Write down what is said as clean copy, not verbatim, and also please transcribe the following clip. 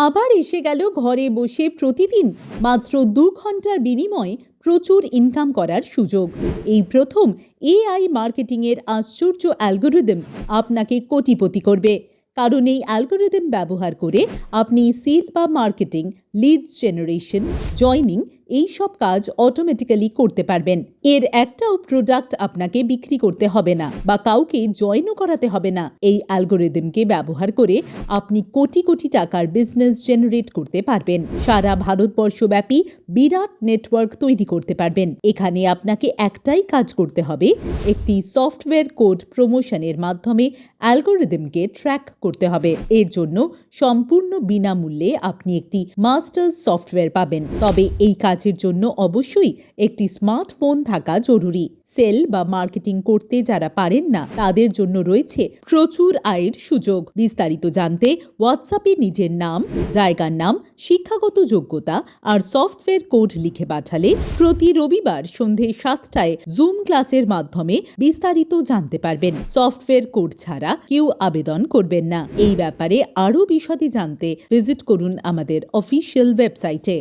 আবার এসে গেল ঘরে বসে প্রতিদিন মাত্র 2 ঘন্টার বিনিময়ে প্রচুর ইনকাম করার সুযোগ। এই প্রথম এআই মার্কেটিংয়ের আশ্চর্য অ্যালগরিদম আপনাকে কোটিপতি করবে। কারণ এই অ্যালগরিদম ব্যবহার করে আপনি সেল বা মার্কেটিং, লিডস জেনারেশন, জয়নিং এইসব কাজ অটোমেটিক্যালি করতে পারবেন। এর একটাও প্রোডাক্ট আপনাকে বিক্রি করতে হবে না বা কাউকে জয়েনও করাতে হবে না। এই অ্যালগরিদমকে ব্যবহার করে আপনি কোটি কোটি টাকার বিজনেস জেনারেট করতে পারবেন। সারা ভারতবর্ষব্যাপী বিরাট নেটওয়ার্ক তৈরি করতে পারবেন। এখানে আপনাকে একটাই কাজ করতে হবে, একটি সফটওয়্যার কোড প্রমোশনের মাধ্যমে অ্যালগরিদমকে ট্র্যাক করতে হবে। এর জন্য সম্পূর্ণ বিনামূল্যে আপনি একটি মাস্টার্স সফটওয়্যার পাবেন। তবে এই কাজের জন্য অবশ্যই একটি স্মার্টফোন থাকা জরুরি। সেল বা মার্কেটিং করতে যারা পারেন না তাদের জন্য রয়েছে প্রচুর আয়ের সুযোগ। বিস্তারিত জানতে হোয়াটসঅ্যাপে নিজের নাম, জায়গার নাম, শিক্ষাগত যোগ্যতা আর সফটওয়্যার কোড লিখে পাঠালে প্রতি রবিবার সন্ধে 7টায় জুম ক্লাসের মাধ্যমে বিস্তারিত জানতে পারবেন। সফটওয়্যার কোড ছাড়া কেউ আবেদন করবেন না। এই ব্যাপারে আরও বিশদে জানতে ভিজিট করুন আমাদের অফিসিয়াল ওয়েবসাইটে।